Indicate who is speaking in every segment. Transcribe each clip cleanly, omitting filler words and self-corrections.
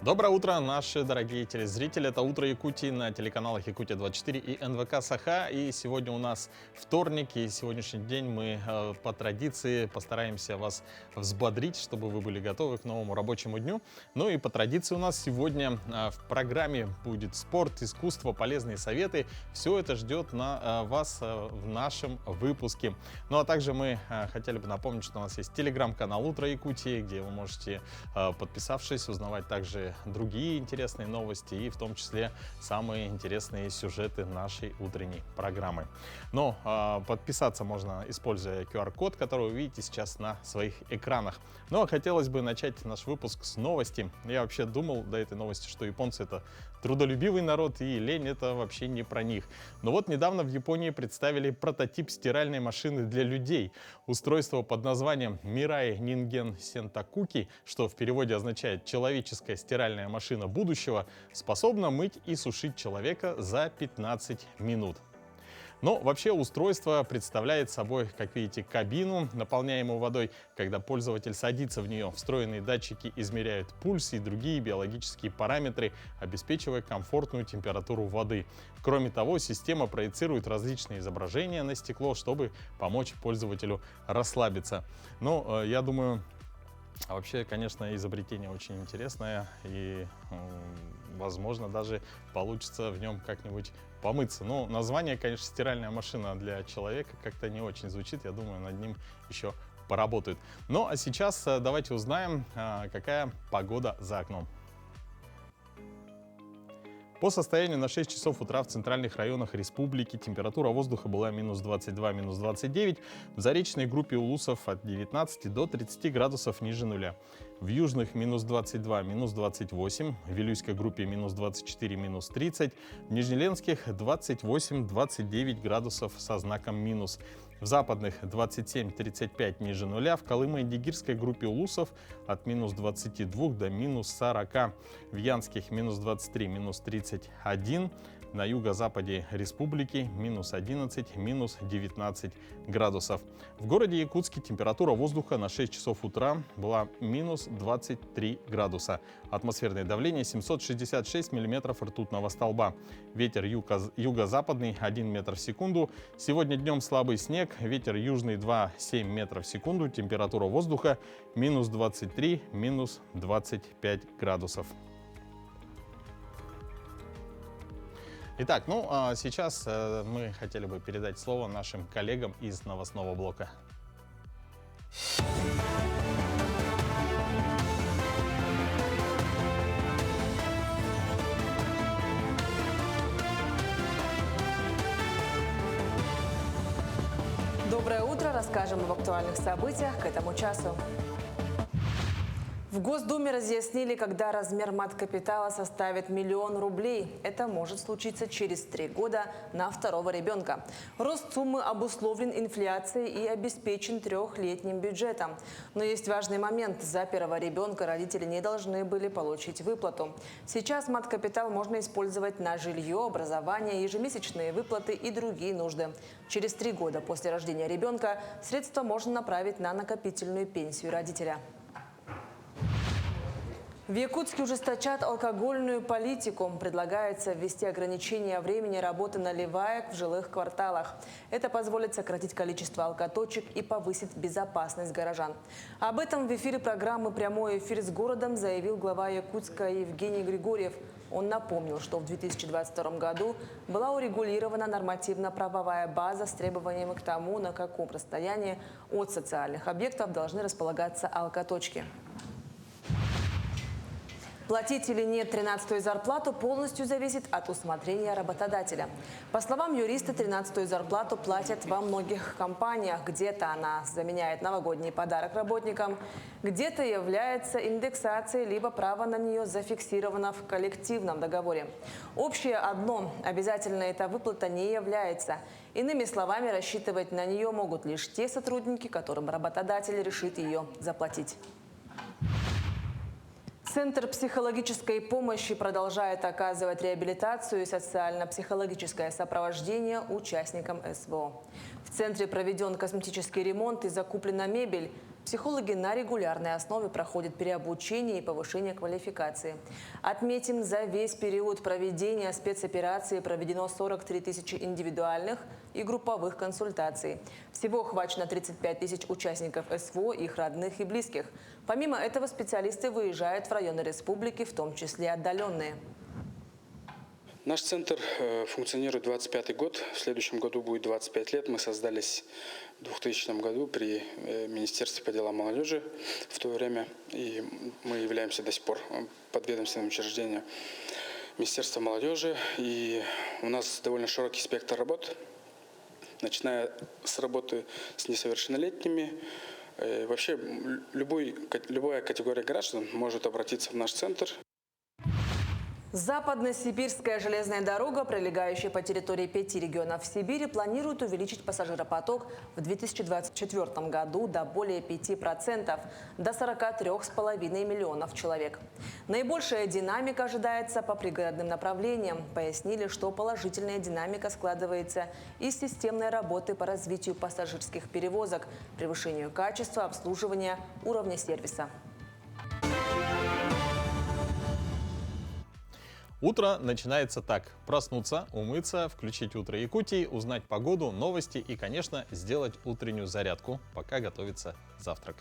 Speaker 1: Доброе утро, наши дорогие телезрители. Это «Утро Якутии» на телеканалах «Якутия-24» и НВК «Саха». И сегодня у нас вторник, и сегодняшний день мы по традиции постараемся вас взбодрить, чтобы вы были готовы к новому рабочему дню. Ну и по традиции у нас сегодня в программе будет спорт, искусство, полезные советы. Все это ждет вас в нашем выпуске. Ну а также мы хотели бы напомнить, что у нас есть телеграм-канал «Утро Якутии», где вы можете, подписавшись, узнавать также другие интересные новости и в том числе самые интересные сюжеты нашей утренней программы. Но подписаться можно, используя QR-код, который вы видите сейчас на своих экранах. Ну а хотелось бы начать наш выпуск с новости. Я вообще думал до этой новости, что японцы — это трудолюбивый народ, и лень — это вообще не про них. Но вот недавно в Японии представили прототип стиральной машины для людей. Устройство под названием Mirai Ningen Sentakuki, что в переводе означает «человеческая стиральная машина будущего», способна мыть и сушить человека за 15 минут. Но вообще устройство представляет собой, как видите, кабину, наполняемую водой. Когда пользователь садится в нее, встроенные датчики измеряют пульс и другие биологические параметры, обеспечивая комфортную температуру воды. Кроме того, система проецирует различные изображения на стекло, чтобы помочь пользователю расслабиться. Но я думаю, вообще, конечно, изобретение очень интересное, и, возможно, даже получится в нем как-нибудь помыться. Но название, конечно, стиральная машина для человека как-то не очень звучит. Я думаю, над ним еще поработают. Ну, а сейчас давайте узнаем, какая погода за окном. По состоянию на 6 часов утра в центральных районах республики температура воздуха была минус 22, минус 29. В заречной группе улусов от 19 до 30 градусов ниже нуля. В южных минус 22, минус 28. В Вилюйской группе минус 24, минус 30. В Нижнеленских 28-29 градусов со знаком минус. В западных 27-35 ниже нуля. В Колымо-Эдигирской группе улусов от минус 22 до минус 40. В Янских минус 23, минус 31. На юго-западе республики минус 11, минус 19 градусов. В городе Якутске температура воздуха на 6 часов утра была минус 23 градуса. Атмосферное давление 766 миллиметров ртутного столба. Ветер юго-западный 1 метр в секунду. Сегодня днем слабый снег. Ветер южный 2,7 метров в секунду. Температура воздуха минус 23, минус 25 градусов. Итак, ну а сейчас мы хотели бы передать слово нашим коллегам из новостного блока.
Speaker 2: Доброе утро! Расскажем об актуальных событиях к этому часу. В Госдуме разъяснили, когда размер мат-капитала составит 1 000 000 рублей. Это может случиться через 3 года на второго ребенка. Рост суммы обусловлен инфляцией и обеспечен 3-летним бюджетом. Но есть важный момент. За первого ребенка родители не должны были получить выплату. Сейчас мат-капитал можно использовать на жилье, образование, ежемесячные выплаты и другие нужды. Через 3 года после рождения ребенка средства можно направить на накопительную пенсию родителя. В Якутске ужесточат алкогольную политику. Предлагается ввести ограничение времени работы наливаек в жилых кварталах. Это позволит сократить количество алкоточек и повысить безопасность горожан. Об этом в эфире программы «Прямой эфир с городом» заявил глава Якутска Евгений Григорьев. Он напомнил, что в 2022 году была урегулирована нормативно-правовая база с требованиями к тому, на каком расстоянии от социальных объектов должны располагаться алкоточки. Платить или нет 13-ю зарплату полностью зависит от усмотрения работодателя. По словам юриста, 13-ю зарплату платят во многих компаниях. Где-то она заменяет новогодний подарок работникам, где-то является индексацией, либо право на нее зафиксировано в коллективном договоре. Общее одно – обязательно эта выплата не является. Иными словами, рассчитывать на нее могут лишь те сотрудники, которым работодатель решит ее заплатить. Центр психологической помощи продолжает оказывать реабилитацию и социально-психологическое сопровождение участникам СВО. В центре проведен косметический ремонт и закуплена мебель. Психологи на регулярной основе проходят переобучение и повышение квалификации. Отметим, за весь период проведения спецоперации проведено 43 тысячи индивидуальных и групповых консультаций. Всего охвачено 35 тысяч участников СВО, их родных и близких. Помимо этого, специалисты выезжают в районы республики, в том числе отдаленные.
Speaker 3: Наш центр функционирует 25-й год. В следующем году будет 25 лет. Мы создались в 2000 году при Министерстве по делам молодежи в то время. И мы являемся до сих пор подведомственным учреждением Министерства молодежи. И у нас довольно широкий спектр работ, начиная с работы с несовершеннолетними. Вообще любая категория граждан может обратиться в наш центр.
Speaker 2: Западно-сибирская железная дорога, пролегающая по территории 5 регионов Сибири, планирует увеличить пассажиропоток в 2024 году до более 5%, до 43,5 миллионов человек. Наибольшая динамика ожидается по пригородным направлениям. Пояснили, что положительная динамика складывается из системной работы по развитию пассажирских перевозок, превышению качества обслуживания, уровня сервиса.
Speaker 1: Утро начинается так. Проснуться, умыться, включить «Утро Якутии», узнать погоду, новости и, конечно, сделать утреннюю зарядку, пока готовится завтрак.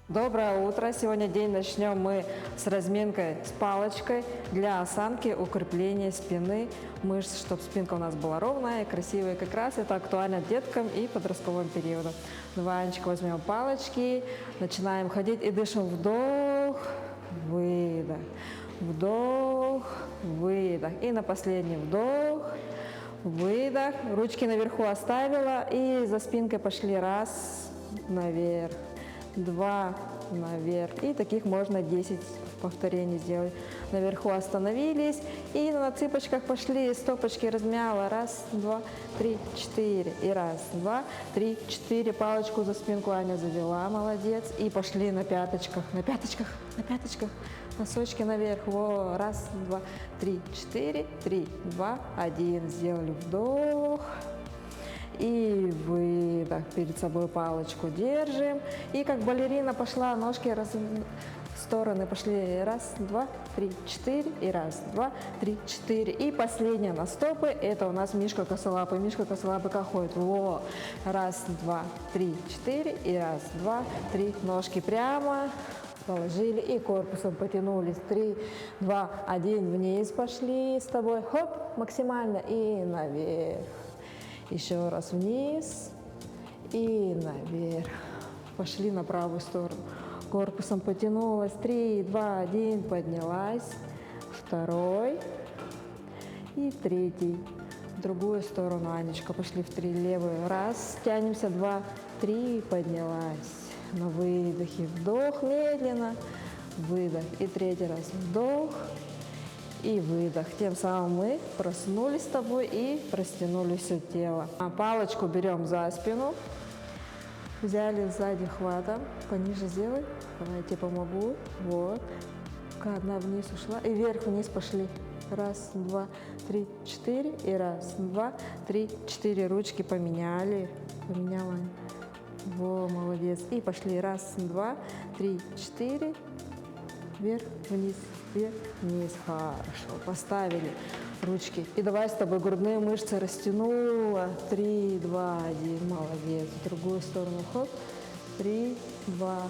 Speaker 4: Доброе утро! Сегодня день начнем мы с разминкой с палочкой для осанки, укрепления спины, мышц, чтобы спинка у нас была ровная и красивая. Как раз это актуально деткам и подростковым периоду. Ванечка, возьмем палочки, начинаем ходить и дышим. Вдох, выдох. Вдох, выдох. И на последний вдох, выдох. Ручки наверху оставила и за спинкой пошли. Раз, наверх, два, наверх. И таких можно 10 повторений сделать. Наверху остановились и на цыпочках пошли. Стопочки размяла. Раз, два, три, четыре. И раз, два, три, четыре. Палочку за спинку Аня завела. Молодец. И пошли на пяточках. На пяточках, на пяточках. Носочки наверх. Во. Раз, два, три, четыре. 3, 2, 1. Сделали вдох. И выдох. Перед собой палочку держим. И как балерина пошла. Ножки в стороны пошли. Раз, два, три, четыре. И раз, два, три, четыре. И последняя на стопы. Это у нас Мишка косолапый. Мишка косолапый как ходит. Во. Раз, два, три, четыре. И раз, два, три. Ножки прямо. Положили и корпусом потянулись. 3, 2, 1. Вниз пошли с тобой. Хоп, максимально. И наверх. Еще раз вниз. И наверх. Пошли на правую сторону. Корпусом потянулась. 3, 2, 1. Поднялась. Второй. И третий. В другую сторону, Анечка. Пошли в 3. Левую. Раз. Тянемся. 2, 3. Поднялась. На выдохе вдох медленно, выдох. И третий раз вдох и выдох. Тем самым мы проснулись с тобой и растянули все тело. А палочку берем за спину, взяли сзади хватом, пониже сделай. Давай, я тебе помогу. Вот. Одна вниз ушла и вверх-вниз пошли. Раз, два, три, четыре. И раз, два, три, четыре. Ручки поменяли. Поменяла. Во, молодец. И пошли. Раз, два, три, четыре. Вверх, вниз, вверх, вниз. Хорошо. Поставили ручки. И давай с тобой грудные мышцы растянула. 3, 2, 1. Молодец. В другую сторону. Хоп. 3, 2,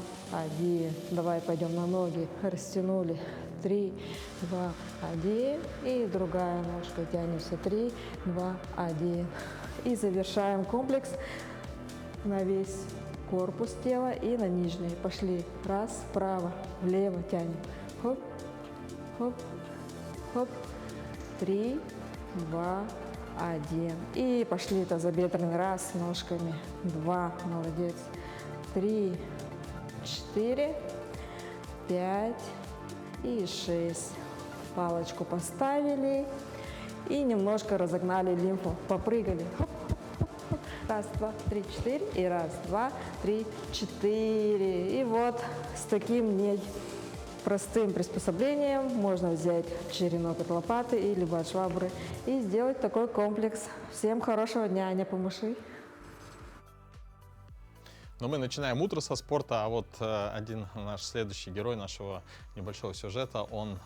Speaker 4: 1. Давай пойдем на ноги. Растянули. 3, 2, 1. И другая ножка. Тянемся. 3, 2, 1. И завершаем комплекс на весь корпус тела и на нижние. Пошли. Раз, вправо, влево тянем. Хоп, хоп, хоп. 3, 2, 1. И пошли тазобедренный. Раз, ножками. 2, молодец. 3, 4, 5 и 6. Палочку поставили и немножко разогнали лимфу. Попрыгали. Хоп. Раз, два, три, четыре. И раз, два, три, четыре. И вот с таким простым приспособлением можно взять черенок от лопаты или от швабры и сделать такой комплекс. Всем хорошего дня, Аня, помаши.
Speaker 1: Но мы начинаем утро со спорта, а вот один наш следующий герой нашего небольшого сюжета, он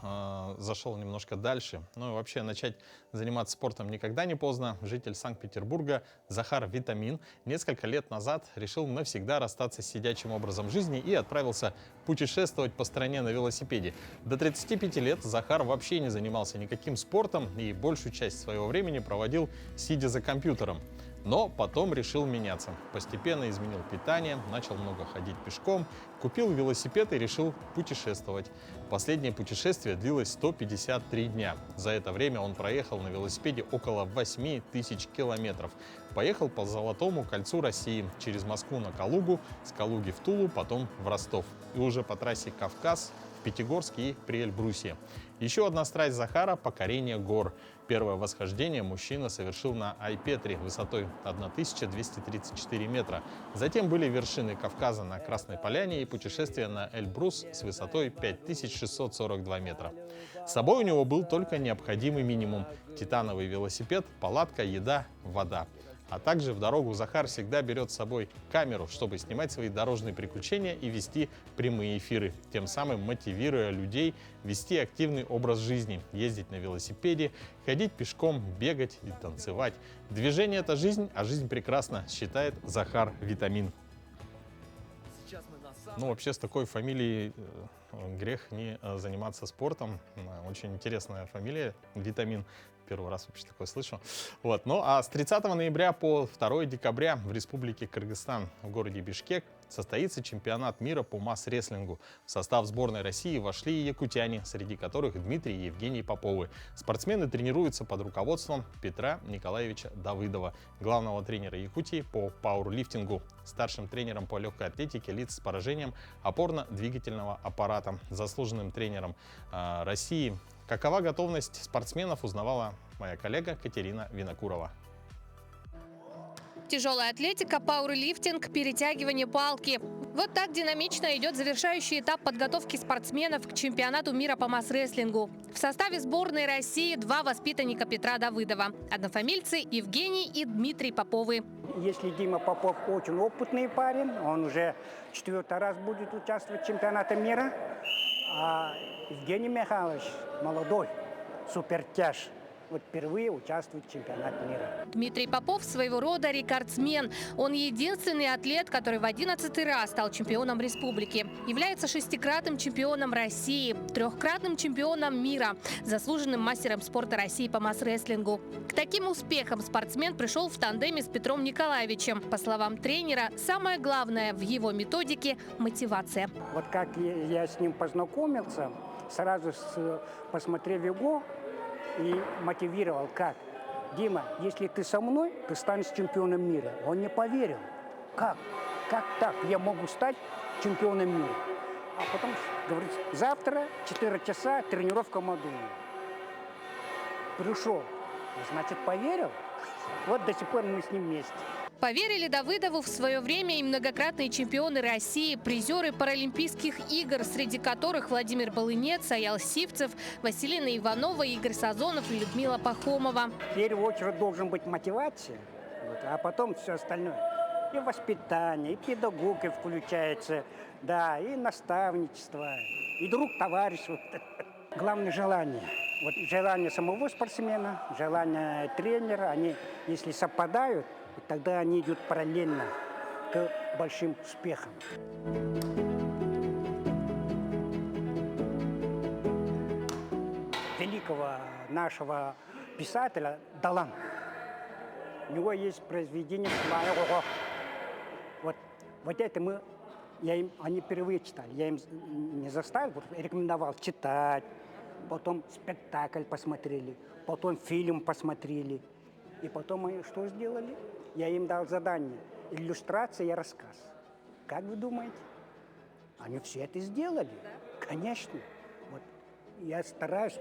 Speaker 1: зашел немножко дальше. Ну и вообще начать заниматься спортом никогда не поздно. Житель Санкт-Петербурга Захар Витамин несколько лет назад решил навсегда расстаться с сидячим образом жизни и отправился путешествовать по стране на велосипеде. До 35 лет Захар вообще не занимался никаким спортом и большую часть своего времени проводил сидя за компьютером. Но потом решил меняться. Постепенно изменил питание, начал много ходить пешком, купил велосипед и решил путешествовать. Последнее путешествие длилось 153 дня. За это время он проехал на велосипеде около 8000 километров. Поехал по Золотому кольцу России, через Москву на Калугу, с Калуги в Тулу, потом в Ростов. И уже по трассе Кавказ, в Пятигорск и при Эльбрусе. Еще одна страсть Захара – покорение гор. Первое восхождение мужчина совершил на Айпетре высотой 1234 метра. Затем были вершины Кавказа на Красной Поляне и путешествие на Эльбрус с высотой 5642 метра. С собой у него был только необходимый минимум – титановый велосипед, палатка, еда, вода. А также в дорогу Захар всегда берет с собой камеру, чтобы снимать свои дорожные приключения и вести прямые эфиры, тем самым мотивируя людей вести активный образ жизни, ездить на велосипеде, ходить пешком, бегать и танцевать. Движение – это жизнь, а жизнь прекрасна, считает Захар Витамин. Ну, вообще, с такой фамилией грех не заниматься спортом. Очень интересная фамилия – Витамин. Первый раз вообще такое слышу. Вот. Ну а с 30 ноября по 2 декабря в Республике Кыргызстан в городе Бишкек состоится чемпионат мира по масс-рестлингу. В состав сборной России вошли и якутяне, среди которых Дмитрий и Евгений Поповы. Спортсмены тренируются под руководством Петра Николаевича Давыдова, главного тренера Якутии по пауэрлифтингу, старшим тренером по легкой атлетике лиц с поражением опорно-двигательного аппарата, заслуженным тренером России. Какова готовность спортсменов, узнавала моя коллега Катерина Винокурова.
Speaker 5: Тяжелая атлетика, пауэрлифтинг, перетягивание палки. Вот так динамично идет завершающий этап подготовки спортсменов к чемпионату мира по масс-рестлингу. В составе сборной России 2 воспитанника Петра Давыдова. Однофамильцы Евгений и Дмитрий Поповы.
Speaker 6: Если Дима Попов очень опытный парень, он уже 4-й раз будет участвовать в чемпионате мира. А Евгений Михайлович молодой, супертяж. Вот впервые участвует в чемпионате мира.
Speaker 5: Дмитрий Попов своего рода рекордсмен. Он единственный атлет, который в 11-й раз стал чемпионом республики. Является 6-кратным чемпионом России, 3-кратным чемпионом мира, заслуженным мастером спорта России по масс-рестлингу. К таким успехам спортсмен пришел в тандеме с Петром Николаевичем. По словам тренера, самое главное в его методике – мотивация.
Speaker 6: Вот как я с ним познакомился, сразу посмотрев его, и мотивировал, как? Дима, если ты со мной, ты станешь чемпионом мира. Он не поверил. Как? Как так? Я могу стать чемпионом мира. А потом говорит, завтра 4 часа тренировка модуля. Пришел. Значит, поверил. Вот до сих пор мы с ним вместе.
Speaker 5: Поверили Давыдову в свое время и многократные чемпионы России, призеры Паралимпийских игр, среди которых Владимир Балынец, Аял Сивцев, Василина Иванова, Игорь Сазонов и Людмила Пахомова.
Speaker 6: В первую очередь должен быть мотивация, а потом все остальное. И воспитание, и педагогика включается, да, и наставничество, и друг, товарищ. Вот. Главное желание. Вот желание самого спортсмена, желание тренера, они, если совпадают, тогда они идут параллельно к большим успехам. Великого нашего писателя Далан. У него есть произведение «Слава». Вот это они впервые читали. Я им не заставил, рекомендовал читать. Потом спектакль посмотрели, потом фильм посмотрели. И потом мы что сделали? Я им дал задание. Иллюстрация и рассказ. Как вы думаете? Они все это сделали. Да? Конечно. Вот. Я стараюсь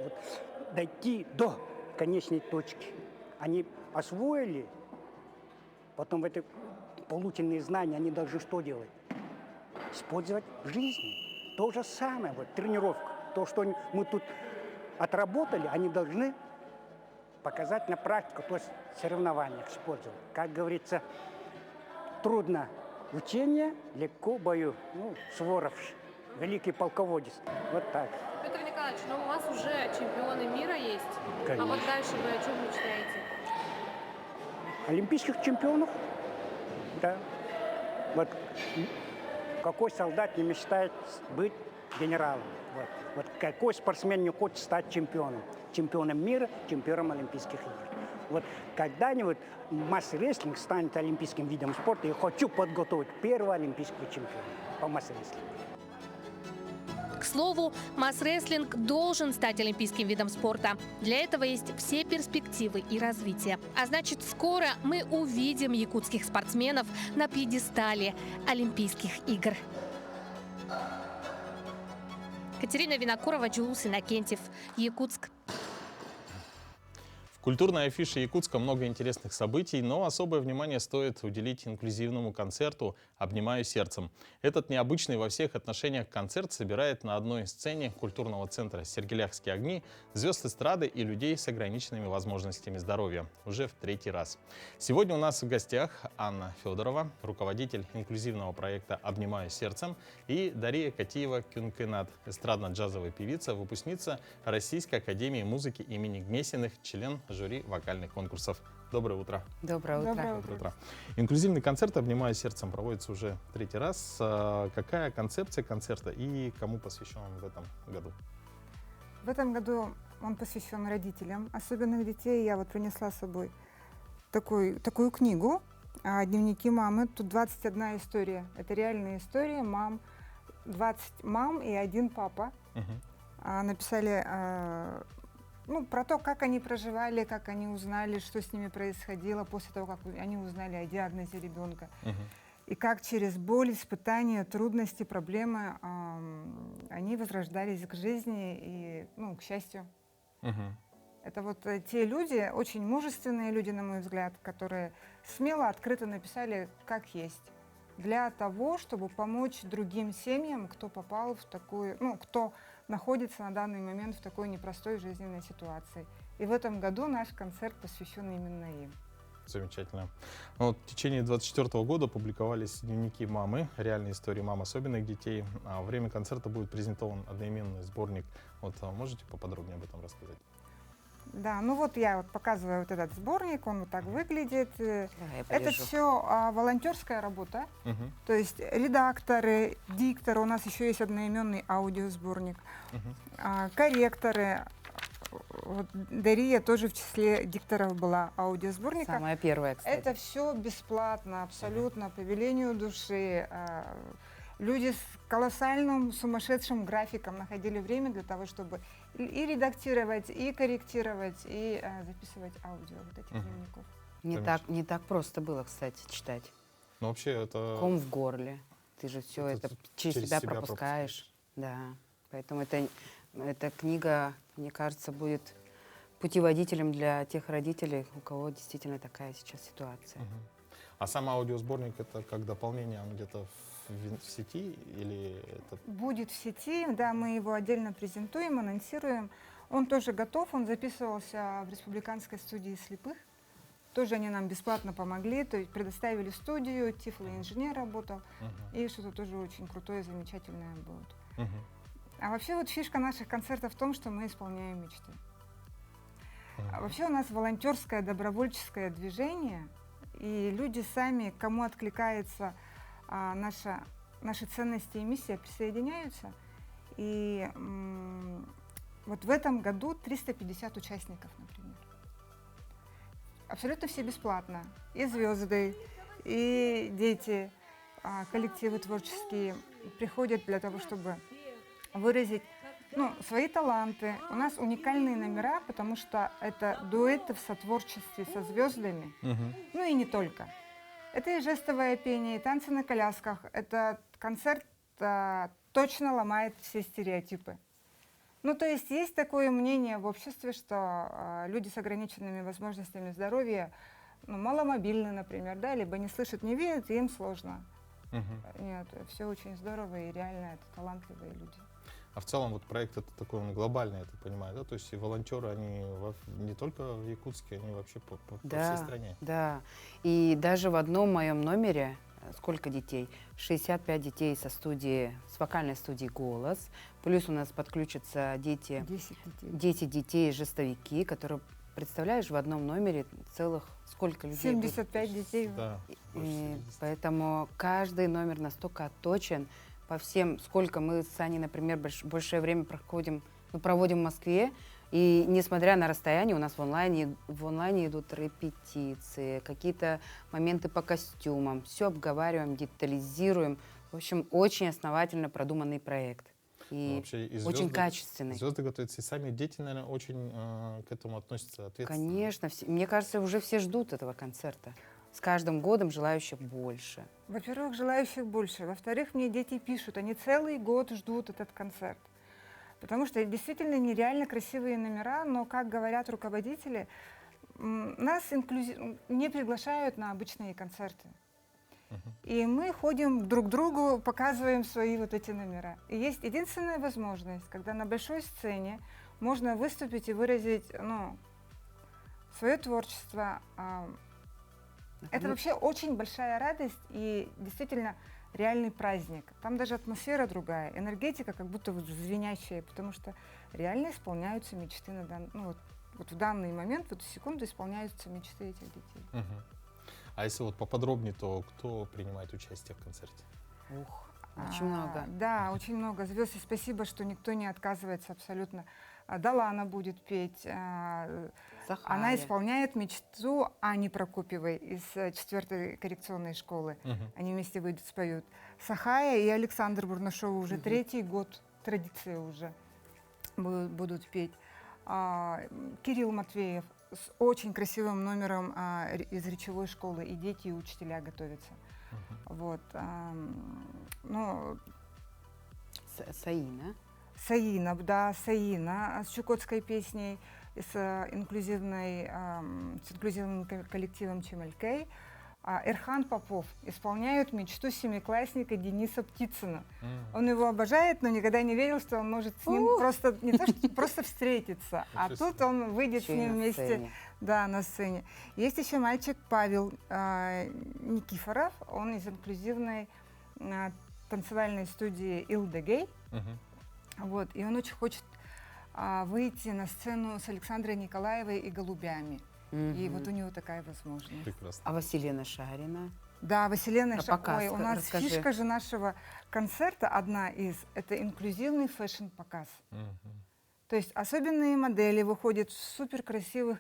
Speaker 6: дойти до конечной точки. Они освоили, потом это полученные знания они должны что делать? Использовать в жизни. То же самое, тренировка. То, что мы тут отработали, они должны показать на практику, то есть в соревнованиях использовать. Как говорится, трудно учение, легко бою. Ну, Суворов, великий полководец. Вот так.
Speaker 5: Петр Николаевич, но у вас уже чемпионы мира есть.
Speaker 6: Конечно.
Speaker 5: А вот дальше вы о чем мечтаете?
Speaker 6: Олимпийских чемпионов? Да. Вот какой солдат не мечтает быть генералом? Вот какой спортсмен не хочет стать чемпионом? Чемпионом мира, чемпионом Олимпийских игр. Вот когда-нибудь масс-рестлинг станет олимпийским видом спорта. Я хочу подготовить первого олимпийского чемпиона по масс-рестлингу.
Speaker 5: К слову, масс-рестлинг должен стать олимпийским видом спорта. Для этого есть все перспективы и развитие. А значит, скоро мы увидим якутских спортсменов на пьедестале Олимпийских игр. Катерина Винокурова, Джулус Иннокентьев, Якутск.
Speaker 1: В культурной афише Якутска много интересных событий, но особое внимание стоит уделить инклюзивному концерту «Обнимаю сердцем». Этот необычный во всех отношениях концерт собирает на одной сцене культурного центра «Сергеляхские огни» звезд эстрады и людей с ограниченными возможностями здоровья. Уже в 3-й раз. Сегодня у нас в гостях Анна Федорова, руководитель инклюзивного проекта «Обнимаю сердцем», и Дария Катиева-Кюнкенат, эстрадно-джазовая певица, выпускница Российской академии музыки имени Гнесиных, член жюри вокальных конкурсов. Доброе утро.
Speaker 7: Доброе утро.
Speaker 1: Доброе утро. Инклюзивный концерт «Обнимаю сердцем» проводится уже 3-й раз. Какая концепция концерта и кому посвящен он в этом году?
Speaker 7: В этом году он посвящен родителям особенных детей. Я вот принесла с собой такую книгу «Дневники мамы». Тут 21 история. Это реальные истории мам. 20 мам и 1 папа. Написали про то, как они проживали, как они узнали, что с ними происходило после того, как они узнали о диагнозе ребенка. И как через боль, испытания, трудности, проблемы они возрождались к жизни и, к счастью. Это вот те люди, очень мужественные люди, на мой взгляд, которые смело, открыто написали, как есть. Для того, чтобы помочь другим семьям, кто попал в такую, кто находится на данный момент в такой непростой жизненной ситуации. И в этом году наш концерт посвящен именно им.
Speaker 1: Замечательно. В течение 2024 года публиковались дневники мамы, реальные истории мам особенных детей. А во время концерта будет презентован одноименный сборник. Можете поподробнее об этом рассказать?
Speaker 7: Да, я показываю этот сборник, он вот так выглядит. Это
Speaker 8: полежу.
Speaker 7: все волонтерская работа, то есть редакторы, дикторы, у нас еще есть одноименный аудиосборник, корректоры. Вот Дария тоже в числе дикторов была аудиосборника.
Speaker 8: Самая первая, кстати.
Speaker 7: Это все бесплатно, абсолютно, по велению души. Люди с колоссальным, сумасшедшим графиком находили время для того, чтобы и редактировать, и корректировать, и записывать аудио вот этих дневников.
Speaker 8: Не так просто было, кстати, читать.
Speaker 1: Но вообще это...
Speaker 8: Ком в горле. Ты же все это через себя пропускаешь. Да. Поэтому эта книга, мне кажется, будет путеводителем для тех родителей, у кого действительно такая сейчас ситуация.
Speaker 1: А сам аудиосборник это как дополнение, он где-то в сети или это...
Speaker 7: Будет в сети, да, мы его отдельно презентуем, анонсируем. Он тоже готов, он записывался в Республиканской студии слепых. Тоже они нам бесплатно помогли, то есть предоставили студию, тифлоинженер работал, и что-то тоже очень крутое, замечательное будет. А вообще фишка наших концертов в том, что мы исполняем мечты. А вообще у нас волонтерское, добровольческое движение, и люди сами, кому откликается наши ценности и миссия, присоединяются. И вот в этом году 350 участников, например. Абсолютно все бесплатно. И звезды, и дети, коллективы творческие приходят для того, чтобы выразить свои таланты. У нас уникальные номера, потому что это дуэты в сотворчестве со звездами, и не только. Это и жестовое пение, и танцы на колясках. Этот концерт точно ломает все стереотипы. То есть такое мнение в обществе, что люди с ограниченными возможностями здоровья маломобильны, например, да, либо не слышат, не видят, и им сложно. Нет, все очень здорово, и реально это талантливые люди.
Speaker 1: А в целом вот проект это такой он глобальный, я так понимаю, да? То есть и волонтеры, они не только в Якутске, они вообще по всей стране.
Speaker 8: Да. И даже в одном моем номере, сколько детей? 65 детей со студии, с вокальной студии «Голос». Плюс у нас подключатся
Speaker 7: 10 детей.
Speaker 8: 10 детей жестовики, которые, представляешь, в одном номере целых сколько людей?
Speaker 7: 75 детей.
Speaker 1: Да.
Speaker 8: И поэтому каждый номер настолько отточен по всем, сколько мы с Аней, например, большее время проводим в Москве, и несмотря на расстояние, у нас в онлайне идут репетиции, какие-то моменты по костюмам, все обговариваем, детализируем. В общем, очень основательно продуманный проект. И
Speaker 1: вообще, и
Speaker 8: очень качественный.
Speaker 1: Звезды готовятся, и сами дети, наверное, очень к этому относятся ответственно.
Speaker 8: Конечно. Мне кажется, уже все ждут этого концерта. С каждым годом желающих больше.
Speaker 7: Во-первых, желающих больше. Во-вторых, мне дети пишут, они целый год ждут этот концерт. Потому что действительно нереально красивые номера, но, как говорят руководители, нас не приглашают на обычные концерты. И мы ходим друг к другу, показываем свои вот эти номера. И есть единственная возможность, когда на большой сцене можно выступить и выразить свое творчество. Это вообще очень большая радость и действительно реальный праздник. Там даже атмосфера другая, энергетика как будто вот звенящая, потому что реально исполняются мечты вот в данный момент, в эту секунду исполняются мечты этих детей.
Speaker 1: А если вот поподробнее, то кто принимает участие в концерте?
Speaker 8: Очень много.
Speaker 7: Да, очень много звезд. И спасибо, что никто не отказывается абсолютно. Далана будет петь. Она исполняет мечту Ани Прокопьевой из 4-й коррекционной школы. Они вместе выйдут, споют. Сахая и Александр Бурнашов уже 3-й год, традиция уже, будут петь. Кирилл Матвеев с очень красивым номером из речевой школы. И дети, и учителя готовятся. Вот. Саина, да, Саина с чукотской песней, с инклюзивным коллективом Чемалькей. Эрхан Попов исполняют мечту семиклассника Дениса Птицына. Он его обожает, но никогда не верил, что он может с ним просто не то что просто встретиться, а тут он выйдет с ним вместе, да, на сцене. Есть еще мальчик Павел Никифоров, он из инклюзивной танцевальной студии Илдегей. Вот, и он очень хочет выйти на сцену с Александрой Николаевой и голубями. И вот у него такая возможность.
Speaker 1: Прекрасно.
Speaker 8: А Василина Шарина?
Speaker 7: Да, Василина
Speaker 8: Шарина.
Speaker 7: У нас фишка же нашего концерта одна из – это инклюзивный фэшн-показ. То есть особенные модели выходят в суперкрасивых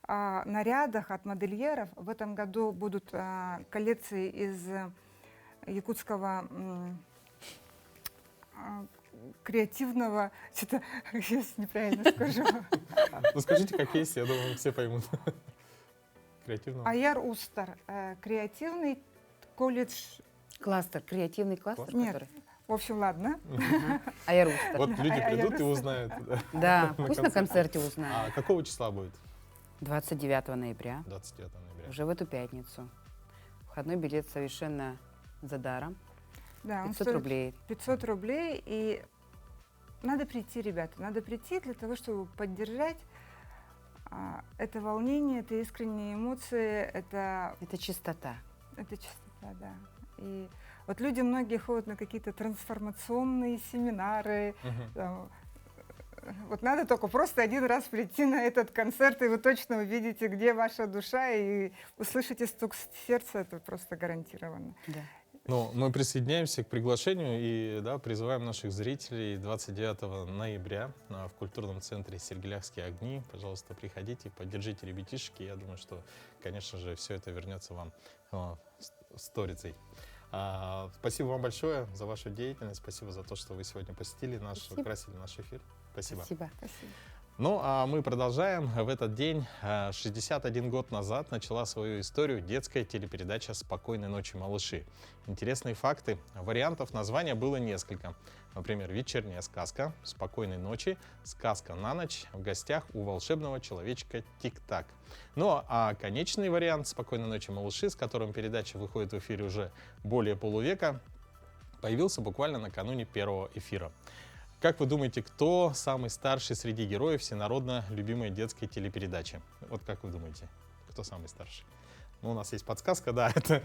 Speaker 7: нарядах от модельеров. В этом году будут коллекции из якутского креативного, что-то я неправильно скажу.
Speaker 1: Ну скажите, как есть, я думаю, все поймут. Креативного.
Speaker 7: Аяр Устар, креативный колледж.
Speaker 8: Кластер, креативный кластер?
Speaker 7: Нет, в общем, ладно.
Speaker 8: Аяр Устар.
Speaker 1: Вот люди придут и узнают.
Speaker 8: Да, пусть на концерте узнают.
Speaker 1: А какого числа будет?
Speaker 8: 29 ноября.
Speaker 1: 29 ноября.
Speaker 8: Уже в эту пятницу. Входной билет совершенно за даром.
Speaker 7: Да,
Speaker 8: 500 рублей.
Speaker 7: 500 рублей, и надо прийти, ребята, надо прийти для того, чтобы поддержать это волнение, это искренние эмоции, это
Speaker 8: чистота.
Speaker 7: Это чистота, да. И вот люди многие ходят на какие-то трансформационные семинары. Там, вот надо только просто один раз прийти на этот концерт, и вы точно увидите, где ваша душа, и услышите стук сердца, это просто гарантированно.
Speaker 8: Да.
Speaker 1: Ну, мы присоединяемся к приглашению и призываем наших зрителей 29 ноября в культурном центре «Сергеляхские огни». Пожалуйста, приходите, поддержите ребятишки. Я думаю, что, конечно же, все это вернется вам сторицей. Спасибо вам большое за вашу деятельность. Спасибо за то, что вы сегодня посетили украсили наш эфир. Спасибо.
Speaker 8: Спасибо.
Speaker 1: Ну, а мы продолжаем. В этот день, 61 год назад, начала свою историю детская телепередача «Спокойной ночи, малыши». Интересные факты. Вариантов названия было несколько. Например, «Вечерняя сказка», «Спокойной ночи», «Сказка на ночь», «В гостях у волшебного человечка Тик-Так». Ну, а конечный вариант «Спокойной ночи, малыши», с которым передача выходит в эфире уже более полувека, появился буквально накануне первого эфира. Как вы думаете, кто самый старший среди героев всенародно любимой детской телепередачи? Вот как вы думаете, кто самый старший? Ну, у нас есть подсказка, да, это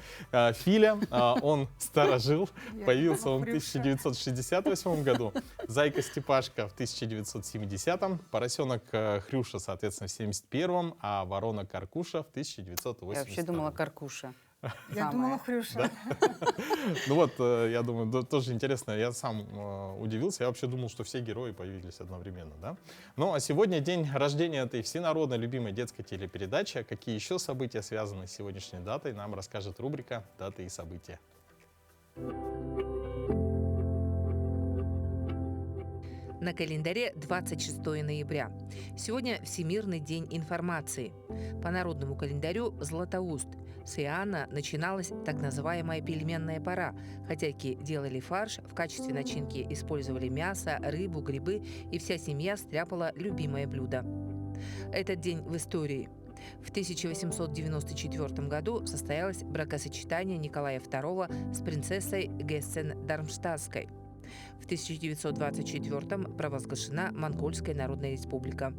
Speaker 1: Филя, он старожил, появился он в 1968 году, Зайка Степашка в 1970-м, поросенок Хрюша, соответственно, в 1971-м, а ворона Каркуша в 1982-м.
Speaker 8: Я вообще думала Каркуша.
Speaker 7: Я думала, Хрюша.
Speaker 1: Ну вот, я думаю, тоже интересно, я сам удивился, я вообще думал, что все герои появились одновременно, да? Ну, а сегодня день рождения этой всенародно любимой детской телепередачи. Какие еще события связаны с сегодняшней датой, нам расскажет рубрика «Даты и события».
Speaker 9: На календаре 26 ноября. Сегодня Всемирный день информации. По народному календарю Златоуст. С Иоанна начиналась так называемая пельменная пора. Хозяйки делали фарш, в качестве начинки использовали мясо, рыбу, грибы, и вся семья стряпала любимое блюдо. Этот день в истории. В 1894 году состоялось бракосочетание Николая II с принцессой Гессен-Дармштадтской. В 1924 провозглашена Монгольская Народная Республика.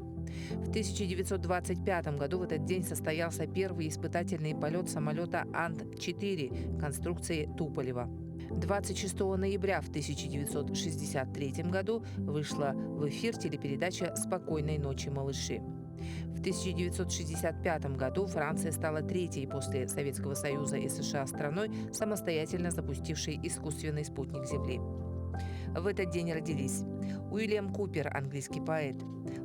Speaker 9: В 1925 году в этот день состоялся первый испытательный полет самолета Ан-4 конструкции Туполева. 26 ноября в 1963 году вышла в эфир телепередача «Спокойной ночи, малыши». В 1965 году Франция стала третьей после Советского Союза и США страной, самостоятельно запустившей искусственный спутник Земли. В этот день родились Уильям Купер, английский поэт,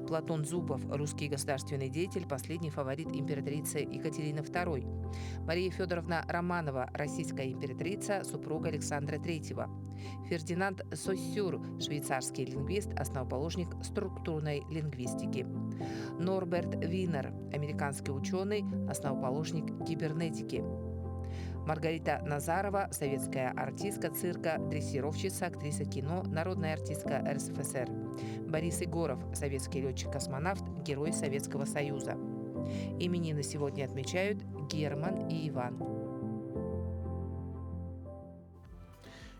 Speaker 9: Платон Зубов, русский государственный деятель, последний фаворит императрицы Екатерины II, Мария Федоровна Романова, российская императрица, супруга Александра III, Фердинанд Соссюр, швейцарский лингвист, основоположник структурной лингвистики, Норберт Винер, американский ученый, основоположник кибернетики, Маргарита Назарова, советская артистка цирка, дрессировщица, актриса кино, народная артистка РСФСР. Борис Егоров, советский летчик-космонавт, герой Советского Союза. Именины сегодня отмечают Герман и Иван.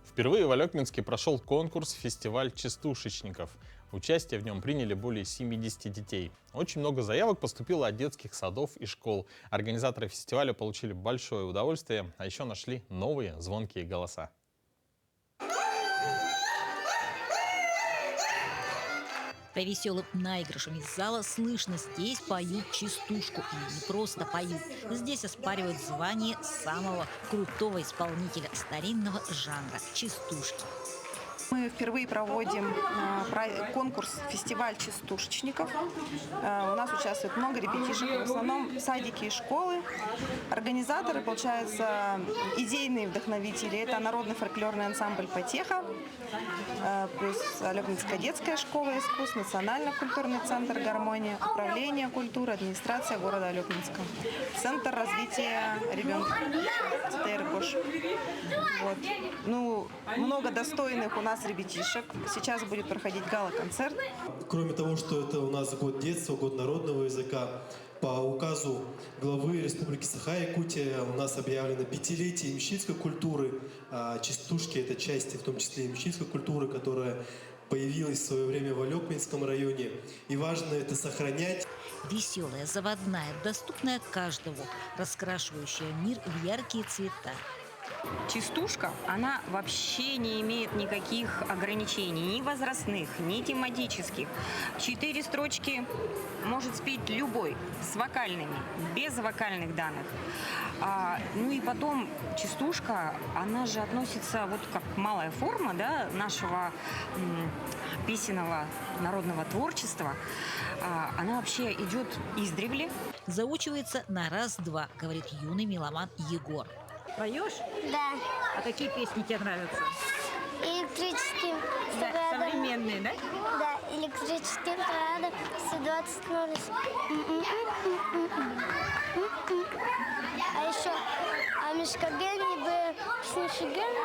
Speaker 1: Впервые в Алекминске прошел конкурс «Фестиваль частушечников». Участие в нем приняли более 70 детей. Очень много заявок поступило от детских садов и школ. Организаторы фестиваля получили большое удовольствие, а еще нашли новые звонкие голоса.
Speaker 10: По веселым наигрышам из зала слышно, здесь поют частушку. И не просто поют. Здесь оспаривают звание самого крутого исполнителя старинного жанра – частушки.
Speaker 11: Мы впервые проводим конкурс «Фестиваль частушечников». У нас участвует много ребятишек, в основном садики и школы. Организаторы, получается, идейные вдохновители. Это народный фольклорный ансамбль «Потеха», плюс Алекминская детская школа искусств, Национально-культурный центр «Гармония», Управление культуры, администрация города Алекминска, Центр развития ребенка ТРГОШ. Вот. Ну, много достойных у нас ребятишек. Сейчас будет проходить гала-концерт.
Speaker 12: Кроме того, что это у нас год детства, год народного языка, по указу главы Республики Саха-Якутия у нас объявлено 5-летие ямщицкой культуры. Частушки – это части, в том числе ямщицкой культуры, которая появилась в свое время в Алекминском районе. И важно это сохранять.
Speaker 10: Веселая, заводная, доступная каждому, раскрашивающая мир в яркие цвета.
Speaker 13: Частушка, она вообще не имеет никаких ограничений, ни возрастных, ни тематических. 4 строчки может спеть любой, с вокальными, без вокальных данных. Ну и потом частушка, она же относится вот как малая форма, да, нашего песенного народного творчества. Она вообще идет издревле.
Speaker 10: Заучивается на раз-два, говорит юный меломан Егор.
Speaker 14: Поешь?
Speaker 15: Да.
Speaker 14: А какие песни тебе нравятся?
Speaker 15: Электрические.
Speaker 14: Да, современные, да?
Speaker 15: Да, электрические парады, 120 ноль. А еще, мешкобельни бы снежегель.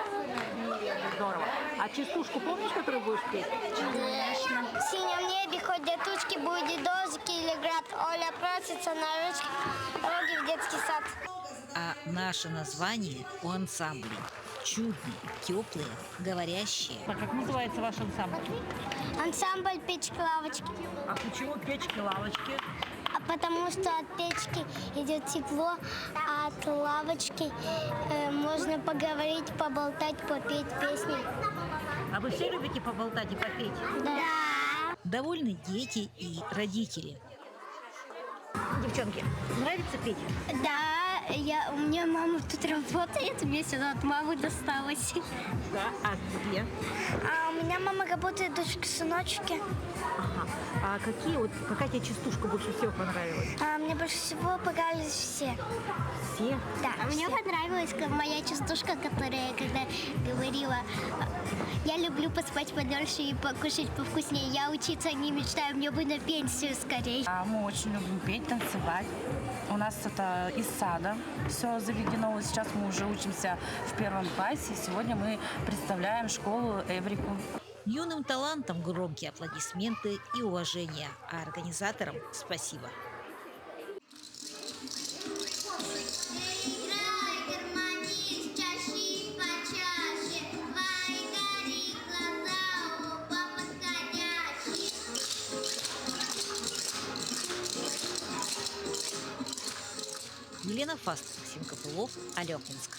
Speaker 14: Здорово. А частушку помнишь, которую будешь петь?
Speaker 15: Конечно. В синем небе ходят тучки, будет дождик или град. Оля просится на ручки, дороги в детский сад.
Speaker 10: А наше название у ансамблей. чудные, теплые, говорящие.
Speaker 14: А как называется ваш ансамбль?
Speaker 15: Ансамбль печки-лавочки.
Speaker 14: А почему печки-лавочки?
Speaker 15: Потому что от печки идет тепло, а от лавочки можно поговорить, поболтать, попеть песни.
Speaker 14: А вы все любите поболтать и попеть?
Speaker 15: Да.
Speaker 10: Довольны дети и родители.
Speaker 14: Девчонки, нравится петь?
Speaker 15: Да, у меня мама тут работает, мне сюда от мамы досталось.
Speaker 14: Да, а где?
Speaker 15: А у меня мама работает, дочки-сыночки.
Speaker 14: Ага. А какая тебе частушка больше всего понравилась?
Speaker 15: Мне больше всего понравились все.
Speaker 14: Все?
Speaker 15: Да. А мне понравилась моя частушка, которая когда говорила: я люблю поспать подольше и покушать повкуснее. Я учиться не мечтаю, мне бы на пенсию скорее.
Speaker 16: Мы очень любим петь, танцевать. У нас это из сада все заведено. Сейчас мы уже учимся в 1 классе. Сегодня мы представляем школу Эврику.
Speaker 10: Юным талантам громкие аплодисменты и уважение, а организаторам спасибо. Елена Фаст, Максим Копылов, Алехинск.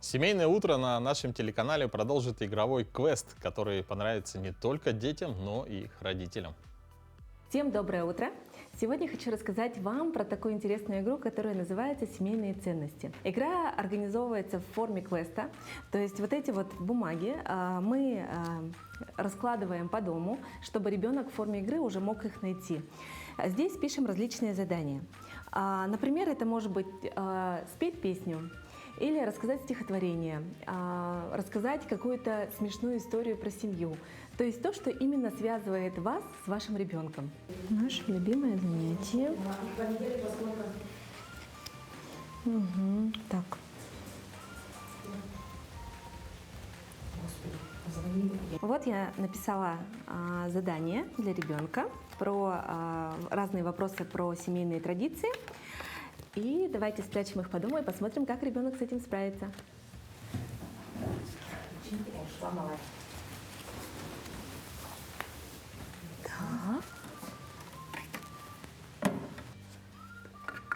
Speaker 1: Семейное утро на нашем телеканале продолжит игровой квест, который понравится не только детям, но и их родителям.
Speaker 17: Всем доброе утро! Сегодня хочу рассказать вам про такую интересную игру, которая называется «Семейные ценности». Игра организовывается в форме квеста, то есть вот эти вот бумаги мы раскладываем по дому, чтобы ребенок в форме игры уже мог их найти. Здесь пишем различные задания. Например, это может быть спеть песню, или рассказать стихотворение, рассказать какую-то смешную историю про семью. То есть то, что именно связывает вас с вашим ребенком. Наше любимое занятие. Так. Вот я написала задание для ребенка про разные вопросы про семейные традиции. И давайте спрячем их по дому и посмотрим, как ребенок с этим справится. Так.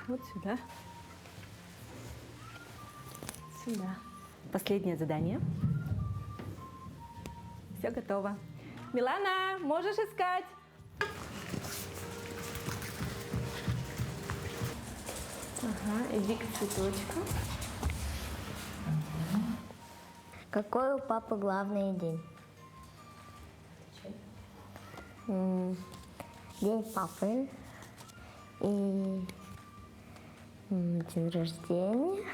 Speaker 17: Вот сюда. Сюда. Последнее задание. Все готово. Милана, можешь искать? Ага, иди к цветочку.
Speaker 15: Какой у папы главный день? День папы и день рождения.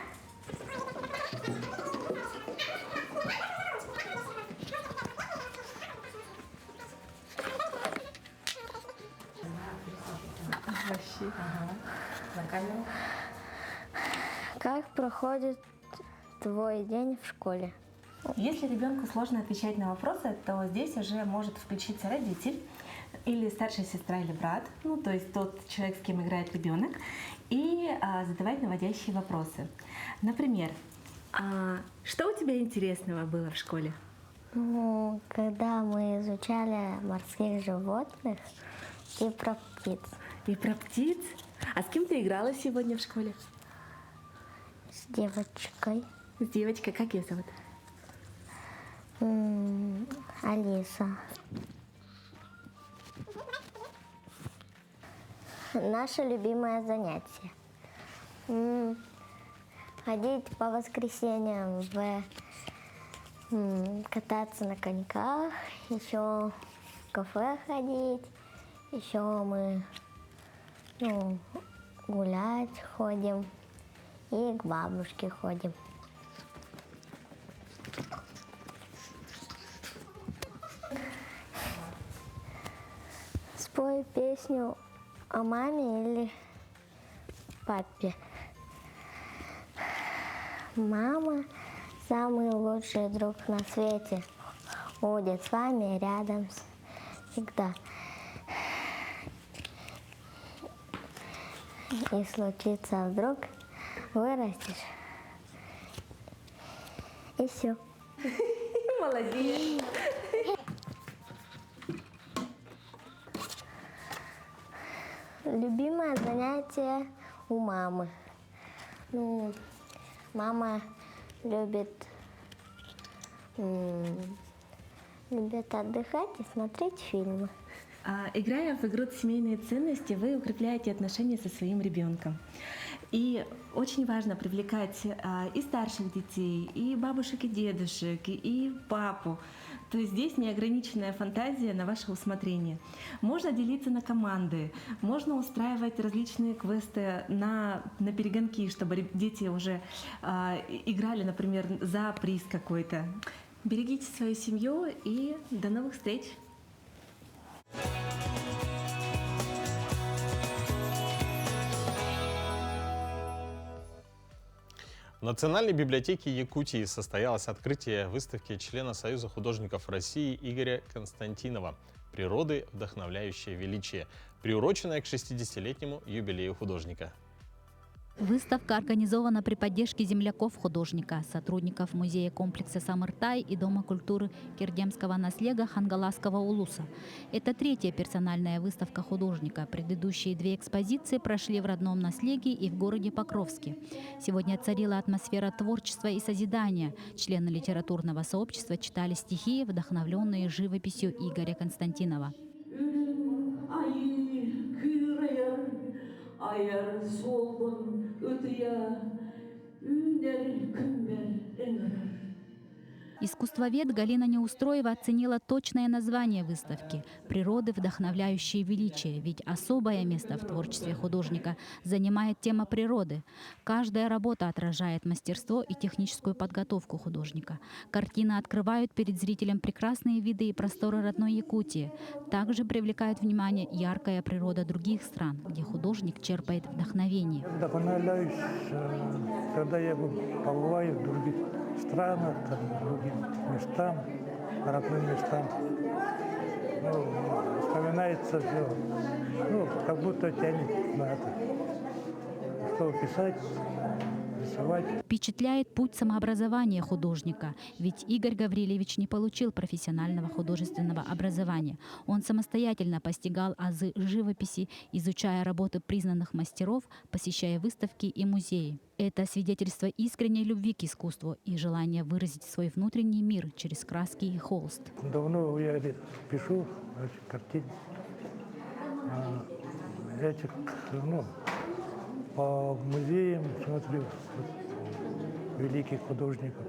Speaker 15: Как проходит твой день в школе?
Speaker 17: Если ребенку сложно отвечать на вопросы, то здесь уже может включиться родитель или старшая сестра или брат, ну то есть тот человек, с кем играет ребенок, и задавать наводящие вопросы. Например, что у тебя интересного было в школе?
Speaker 15: Ну, когда мы изучали морских животных и про птиц.
Speaker 17: И про птиц? А с кем ты играла сегодня в школе?
Speaker 15: С девочкой.
Speaker 17: С девочкой. Как ее зовут?
Speaker 15: Алиса. Наше любимое занятие. Ходить по воскресеньям кататься на коньках, еще в кафе ходить, еще мы гулять ходим и к бабушке ходим. Спой песню о маме или папе. Мама – самый лучший друг на свете, будет с вами рядом всегда. И случится вдруг, вырастешь И все.
Speaker 17: Молодец.
Speaker 15: Любимое занятие у мамы. Ну, мама любит отдыхать и смотреть фильмы.
Speaker 17: Играя в игру «Семейные ценности», вы укрепляете отношения со своим ребенком. И очень важно привлекать и старших детей, и бабушек, и дедушек, и папу. То есть здесь неограниченная фантазия на ваше усмотрение. Можно делиться на команды, можно устраивать различные квесты на перегонки, чтобы дети уже играли, например, за приз какой-то. Берегите свою семью и до новых встреч!
Speaker 1: В Национальной библиотеке Якутии состоялось открытие выставки члена Союза художников России Игоря Константинова «Природы, вдохновляющее величие», приуроченная к 60-летнему юбилею художника.
Speaker 18: Выставка организована при поддержке земляков художника, сотрудников музея комплекса Самыртай и Дома культуры киргизского наследия Хангаласского улуса. Это третья персональная выставка художника. Предыдущие две экспозиции прошли в родном наследии и в городе Покровске. Сегодня царила атмосфера творчества и созидания. Члены литературного сообщества читали стихи, вдохновленные живописью Игоря Константинова.
Speaker 19: Ayar solgun ötüye, üner kümmer ener.
Speaker 18: Искусствовед Галина Неустроева оценила точное название выставки «Природы, вдохновляющие величие», ведь особое место в творчестве художника занимает тема природы. Каждая работа отражает мастерство и техническую подготовку художника. Картины открывают перед зрителем прекрасные виды и просторы родной Якутии. Также привлекает внимание яркая природа других стран, где художник черпает вдохновение.
Speaker 20: Вдохновляюсь, когда я побываю в других странах, другим местам, родным местам. Ну, вспоминается все, ну, как будто тянет на это. Что писать, рисовать.
Speaker 18: Впечатляет путь самообразования художника, ведь Игорь Гаврилевич не получил профессионального художественного образования. Он самостоятельно постигал азы живописи, изучая работы признанных мастеров, посещая выставки и музеи. Это свидетельство искренней любви к искусству и желания выразить свой внутренний мир через краски и холст.
Speaker 20: Давно я пишу картины. По музеям смотрю великих художников.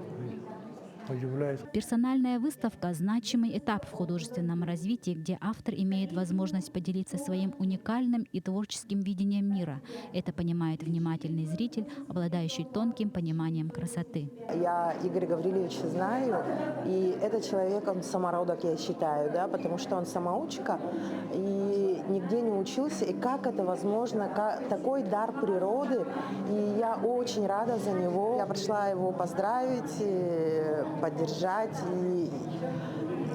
Speaker 20: Удивляюсь.
Speaker 18: Персональная выставка – значимый этап в художественном развитии, где автор имеет возможность поделиться своим уникальным и творческим видением мира. Это понимает внимательный зритель, обладающий тонким пониманием красоты.
Speaker 21: Я Игоря Гаврилевича знаю, и этот человек, он самородок, я считаю, да, потому что он самоучка и нигде не учился. И как это возможно, такой дар природы, и я очень рада за него. Я пришла его поздравить, поддержать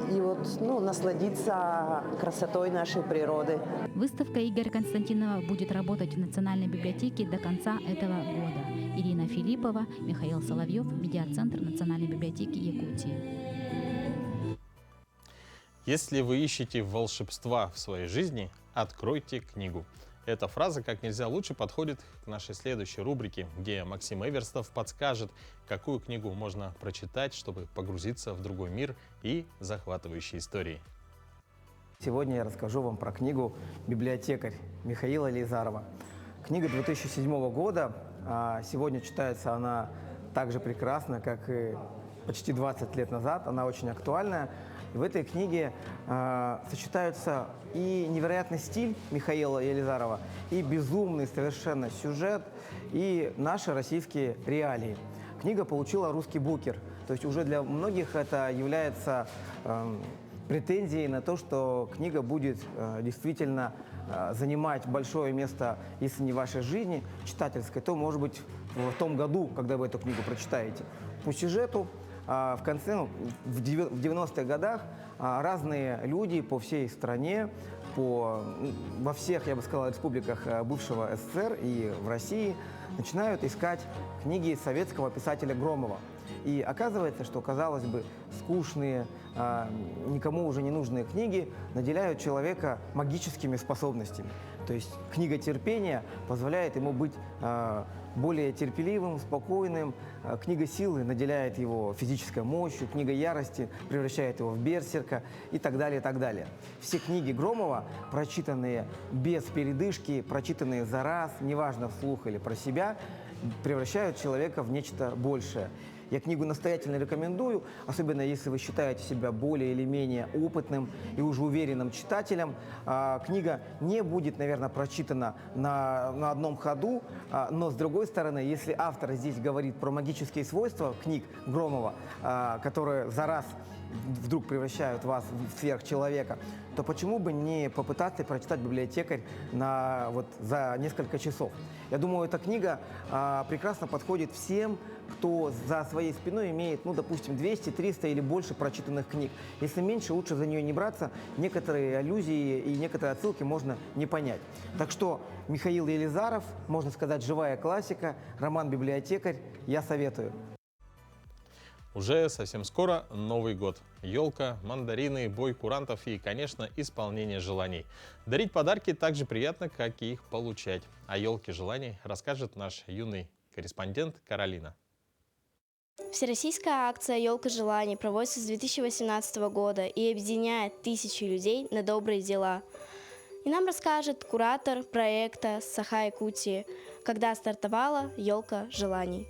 Speaker 21: и вот, насладиться красотой нашей природы.
Speaker 18: Выставка Игоря Константинова будет работать в Национальной библиотеке до конца этого года. Ирина Филиппова, Михаил Соловьев, медиацентр Национальной библиотеки Якутии.
Speaker 1: Если вы ищете волшебства в своей жизни, откройте книгу. Эта фраза как нельзя лучше подходит к нашей следующей рубрике, где Максим Эверстов подскажет, какую книгу можно прочитать, чтобы погрузиться в другой мир и захватывающие истории.
Speaker 22: Сегодня я расскажу вам про книгу «Библиотекарь» Михаила Елизарова. Книга 2007 года. Сегодня читается она так же прекрасно, как и почти 20 лет назад. Она очень актуальная. И в этой книге сочетаются и невероятный стиль Михаила Елизарова, и безумный совершенно сюжет, и наши российские реалии. Книга получила русский букер. То есть уже для многих это является претензией на то, что книга будет действительно занимать большое место, если не в вашей жизни читательской, то, может быть, в том году, когда вы эту книгу прочитаете. По сюжету в конце, в 90-х годах разные люди по всей стране, во всех, я бы сказал, республиках бывшего СССР и в России начинают искать книги советского писателя Громова. И оказывается, что, казалось бы, скучные, никому уже не нужные книги наделяют человека магическими способностями. То есть книга терпения позволяет ему быть более терпеливым, спокойным. Книга силы наделяет его физической мощью, книга ярости превращает его в берсерка и так далее, и так далее. Все книги Громова, прочитанные без передышки, прочитанные за раз, неважно вслух или про себя, превращают человека в нечто большее. Я книгу настоятельно рекомендую, особенно если вы считаете себя более или менее опытным и уже уверенным читателем. Книга не будет, наверное, прочитана на одном ходу, но с другой стороны, если автор здесь говорит про магические свойства книг Громова, которые за раз вдруг превращают вас в сверхчеловека, то почему бы не попытаться прочитать «Библиотекарь» за несколько часов? Я думаю, эта книга прекрасно подходит всем, кто за своей спиной имеет, допустим, 200, 300 или больше прочитанных книг. Если меньше, лучше за нее не браться. Некоторые аллюзии и некоторые отсылки можно не понять. Так что Михаил Елизаров, можно сказать, живая классика, роман «Библиотекарь» я советую.
Speaker 1: Уже совсем скоро Новый год. Елка, мандарины, бой курантов и, конечно, исполнение желаний. Дарить подарки так же приятно, как и их получать. О елке желаний расскажет наш юный корреспондент Каролина.
Speaker 2: Всероссийская акция «Елка желаний» проводится с 2018 года и объединяет тысячи людей на добрые дела. И нам расскажет куратор проекта Саха-Якутии, когда стартовала «Елка желаний».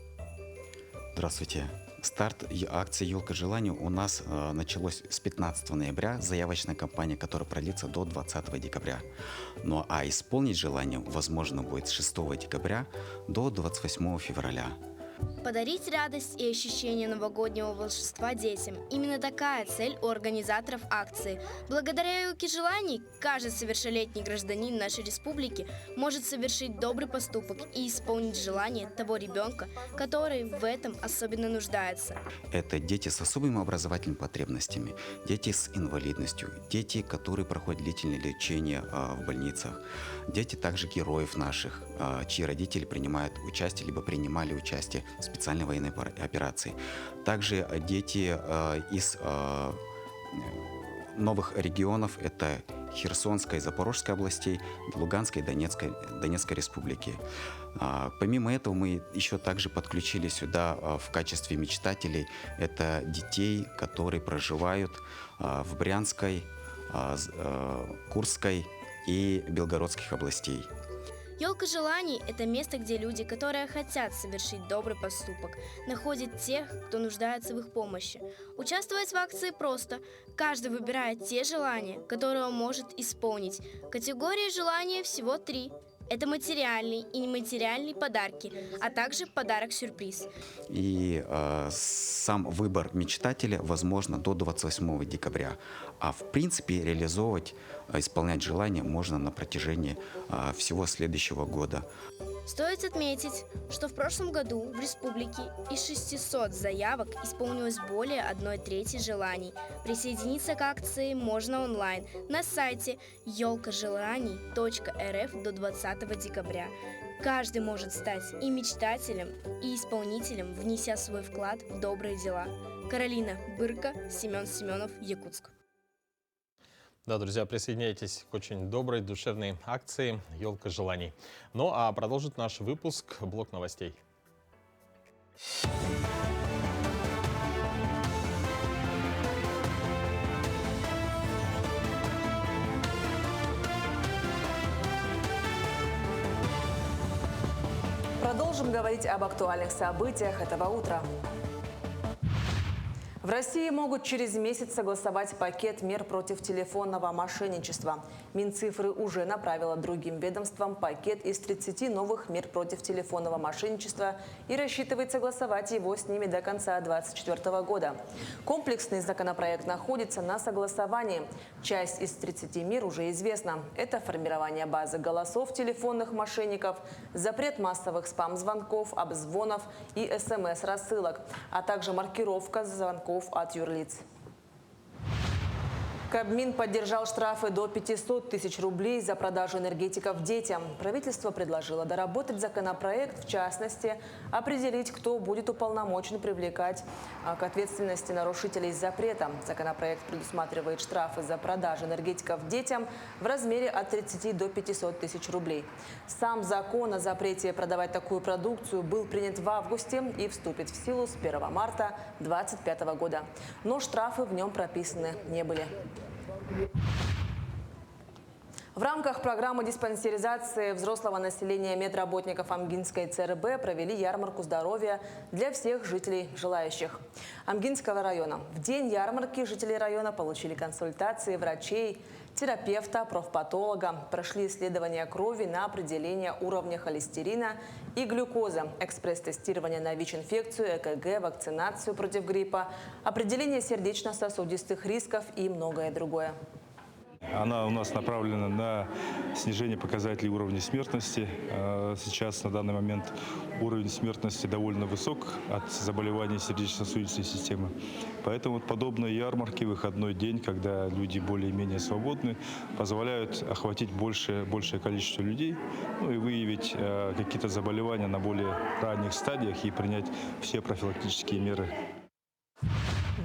Speaker 3: Здравствуйте. Старт акции «Елка желаний» у нас началось с 15 ноября, заявочная кампания, которая продлится до 20 декабря. Ну а исполнить желание возможно будет с 6 декабря до 28 февраля.
Speaker 2: Подарить радость и ощущение новогоднего волшебства детям. Именно такая цель у организаторов акции. Благодаря «Елке желаний» каждый совершеннолетний гражданин нашей республики может совершить добрый поступок и исполнить желание того ребенка, который в этом особенно нуждается.
Speaker 3: Это дети с особыми образовательными потребностями, дети с инвалидностью, дети, которые проходят длительное лечение в больницах, дети также героев наших, чьи родители принимают участие либо принимали участие в специальной военной операции. Также дети из новых регионов, это Херсонской и Запорожской областей, Луганской и Донецкой республики. Помимо этого мы еще также подключили сюда в качестве мечтателей это детей, которые проживают в Брянской, Курской и Белгородских областей.
Speaker 2: «Елка желаний» – это место, где люди, которые хотят совершить добрый поступок, находят тех, кто нуждается в их помощи. Участвовать в акции просто. Каждый выбирает те желания, которые он может исполнить. Категории желания всего 3. Это материальные и нематериальные подарки, а также подарок-сюрприз.
Speaker 3: И сам выбор мечтателя возможно до 28 декабря. А в принципе реализовывать, исполнять желания можно на протяжении всего следующего года.
Speaker 2: Стоит отметить, что в прошлом году в республике из 600 заявок исполнилось более 1/3 желаний. Присоединиться к акции можно онлайн на сайте елкажеланий.рф до 20 декабря. Каждый может стать и мечтателем, и исполнителем, внеся свой вклад в добрые дела. Каролина Бырка, Семен Семенов, Якутск.
Speaker 1: Да, друзья, присоединяйтесь к очень доброй, душевной акции «Елка желаний». Ну а продолжит наш выпуск блок новостей.
Speaker 23: Продолжим говорить об актуальных событиях этого утра. В России могут через месяц согласовать пакет мер против телефонного мошенничества. Минцифры уже направила другим ведомствам пакет из 30 новых мер против телефонного мошенничества и рассчитывает согласовать его с ними до конца 2024 года. Комплексный законопроект находится на согласовании. Часть из 30 мер уже известна. Это формирование базы голосов телефонных мошенников, запрет массовых спам-звонков, обзвонов и СМС-рассылок, а также маркировка звонков от юрлиц. Кабмин поддержал штрафы до 500 тысяч рублей за продажу энергетиков детям. Правительство предложило доработать законопроект, в частности, определить, кто будет уполномочен привлекать к ответственности нарушителей запрета. Законопроект предусматривает штрафы за продажу энергетиков детям в размере от 30 до 500 тысяч рублей. Сам закон о запрете продавать такую продукцию был принят в августе и вступит в силу с 1 марта 2025 года. Но штрафы в нем прописаны не были. В рамках программы диспансеризации взрослого населения медработников Амгинской ЦРБ провели ярмарку здоровья для всех жителей желающих Амгинского района. В день ярмарки жители района получили консультации врачей, терапевта, профпатолога, прошли исследования крови на определение уровня холестерина и глюкозы, экспресс-тестирование на ВИЧ-инфекцию, ЭКГ, вакцинацию против гриппа, определение сердечно-сосудистых рисков и многое другое.
Speaker 4: Она у нас направлена на снижение показателей уровня смертности. Сейчас на данный момент уровень смертности довольно высок от заболеваний сердечно-сосудистой системы. Поэтому подобные ярмарки, выходной день, когда люди более-менее свободны, позволяют охватить большее количество людей, ну и выявить какие-то заболевания на более ранних стадиях и принять все профилактические меры.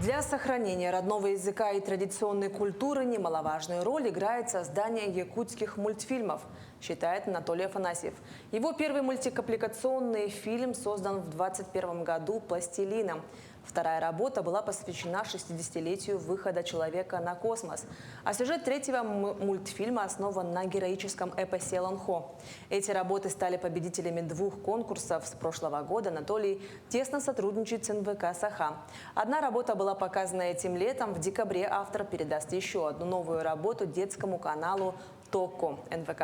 Speaker 23: Для сохранения родного языка и традиционной культуры немаловажную роль играет создание якутских мультфильмов, считает Анатолий Афанасьев. Его первый мультипликационный фильм создан в 2021 году «Пластилином». Вторая работа была посвящена 60-летию выхода человека на космос. А сюжет третьего мультфильма основан на героическом эпосе Ланхо. Эти работы стали победителями 2 конкурсов с прошлого года. Анатолий тесно сотрудничает с НВК «Саха». Одна работа была показана этим летом. В декабре автор передаст еще одну новую работу детскому каналу ТОККО НВК.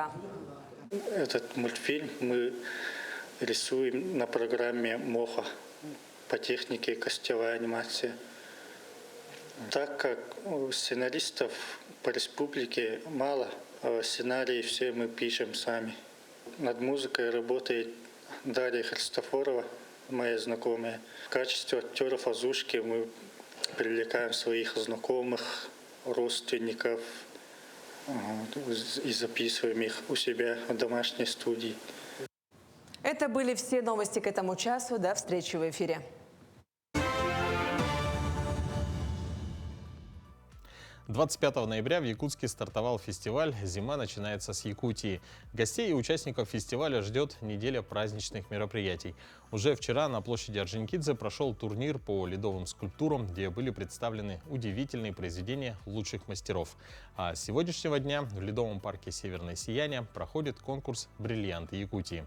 Speaker 5: Этот мультфильм мы рисуем на программе МОХА по технике костевой анимации. Так как сценаристов по республике мало, сценарии все мы пишем сами. Над музыкой работает Дарья Христофорова, моя знакомая. В качестве актеров озвучки мы привлекаем своих знакомых, родственников и записываем их у себя в домашней студии.
Speaker 23: Это были все новости к этому часу. До встречи в эфире.
Speaker 1: 25 ноября в Якутске стартовал фестиваль «Зима начинается с Якутии». Гостей и участников фестиваля ждет неделя праздничных мероприятий. Уже вчера на площади Орджоникидзе прошел турнир по ледовым скульптурам, где были представлены удивительные произведения лучших мастеров. А с сегодняшнего дня в ледовом парке «Северное сияние» проходит конкурс «Бриллианты Якутии».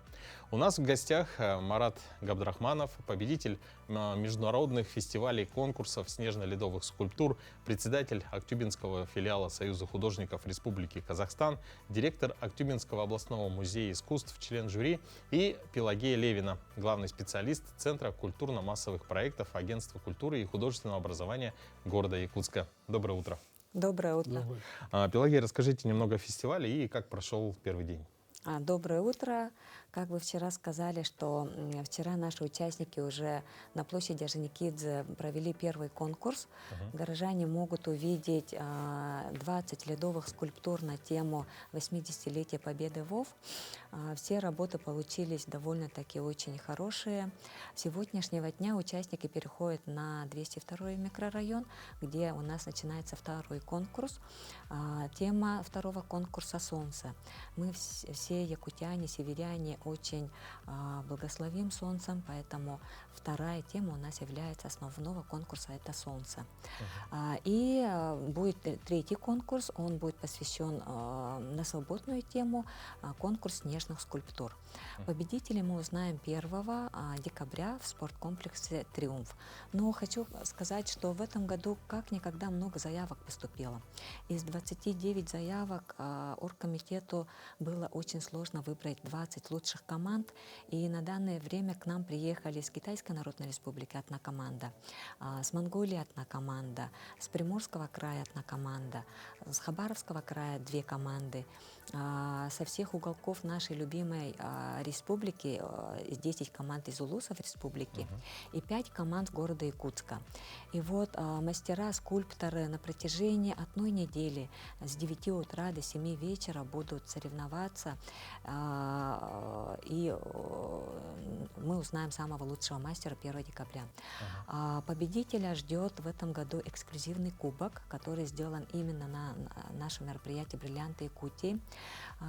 Speaker 1: У нас в гостях Марат Габдрахманов, победитель международных фестивалей и конкурсов снежно-ледовых скульптур, председатель Актюбинского филиала Союза художников Республики Казахстан, директор Актюбинского областного музея искусств, член жюри, и Пелагея Левина, главный специалист Центра культурно-массовых проектов Агентства культуры и художественного образования города Якутска. Доброе утро.
Speaker 6: Доброе утро.
Speaker 1: Пелагея, расскажите немного о фестивале и как прошел первый день.
Speaker 6: Доброе утро. Как вы вчера сказали, что вчера наши участники уже на площади Орджоникидзе провели первый конкурс. Горожане могут увидеть 20 ледовых скульптур на тему 80-летия Победы ВОВ. Все работы получились довольно-таки очень хорошие. С сегодняшнего дня участники переходят на 202-й микрорайон, где у нас начинается второй конкурс. Тема второго конкурса «Солнце». Мы все якутяне, северяне очень благословим солнцем, поэтому вторая тема у нас является основного конкурса – это солнце. И будет третий конкурс, он будет посвящен на свободную тему конкурс снежных скульптур. Победителей мы узнаем 1 декабря в спорткомплексе «Триумф». Но хочу сказать, что в этом году как никогда много заявок поступило. Из 29 заявок оргкомитету было очень сложно выбрать 20 лучших команд. И на данное время к нам приехали с Китайской Народной Республики одна команда, с Монголии одна команда, с Приморского края одна команда, с Хабаровского края 2 команды, с со всех уголков нашей любимой республики, 10 команд из улусов республики и 5 команд города Якутска. И вот мастера, скульпторы на протяжении одной недели с 9 утра до 7 вечера будут соревноваться, и мы узнаем самого лучшего мастера 1 декабря. Победителя ждет в этом году эксклюзивный кубок, который сделан именно на нашем мероприятии «Бриллианты Якутии».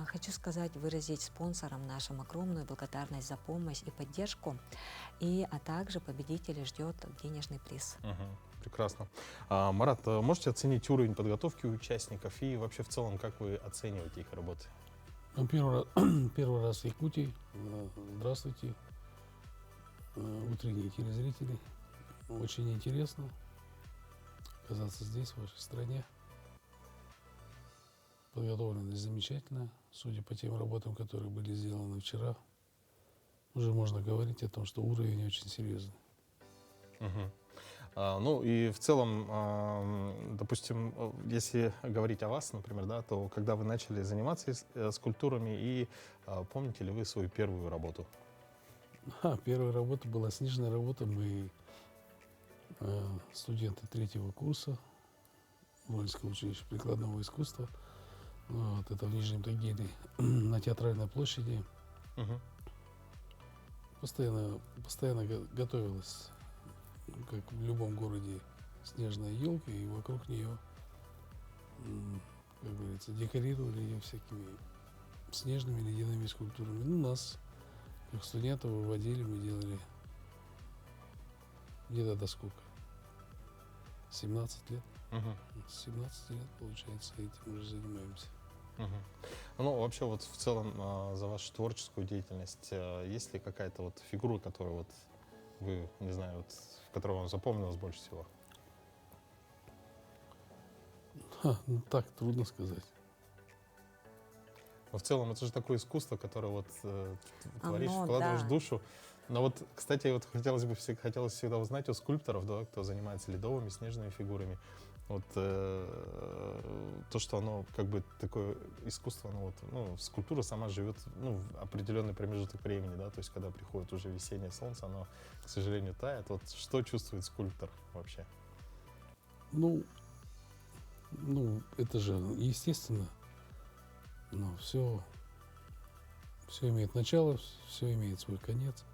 Speaker 6: Хочу сказать, выразить спонсорам нашим огромную благодарность за помощь и поддержку, а также победителя ждет денежный приз.
Speaker 1: Прекрасно. Марат, можете оценить уровень подготовки участников и вообще в целом, как вы оцениваете их работы?
Speaker 7: Ну, первый раз в Якутии. Здравствуйте, утренние телезрители. Очень интересно оказаться здесь, в вашей стране. Подготовленность замечательно. Судя по тем работам, которые были сделаны вчера, уже можно говорить о том, что уровень очень серьезный.
Speaker 1: Ну и в целом, допустим, если говорить о вас, например, да, то когда вы начали заниматься скульптурами, и помните ли вы свою первую работу?
Speaker 7: Первая работа была снежная работа. Мы студенты 3-го курса Воинского училища прикладного искусства. Вот, это в Нижнем Тагиле, на Театральной площади. Постоянно готовилась, как в любом городе, снежная елка, и вокруг нее, как говорится, декорировали ее всякими снежными ледяными скульптурами. Ну, нас, как студентов, выводили, мы делали где-то до сколько? 17 лет. 17 лет, получается, этим уже занимаемся.
Speaker 1: Ну, вообще, вот в целом, за вашу творческую деятельность, есть ли какая-то вот фигура, которую вот вы, не знаю, вот, которая вам запомнилась больше всего?
Speaker 7: Ну, так трудно сказать.
Speaker 1: Но в целом, это же такое искусство, которое вот творишь,
Speaker 6: Оно,
Speaker 1: вкладываешь
Speaker 6: да.
Speaker 1: душу. Но вот, кстати, вот хотелось всегда узнать у скульпторов, да, кто занимается ледовыми, снежными фигурами, вот то, что оно как бы такое искусство, оно вот, ну, скульптура сама живет, ну, в определенный промежуток времени, да, то есть когда приходит уже весеннее солнце, оно, к сожалению, тает. Вот что чувствует скульптор вообще?
Speaker 7: Ну, это же естественно, но все имеет начало, все имеет свой конец.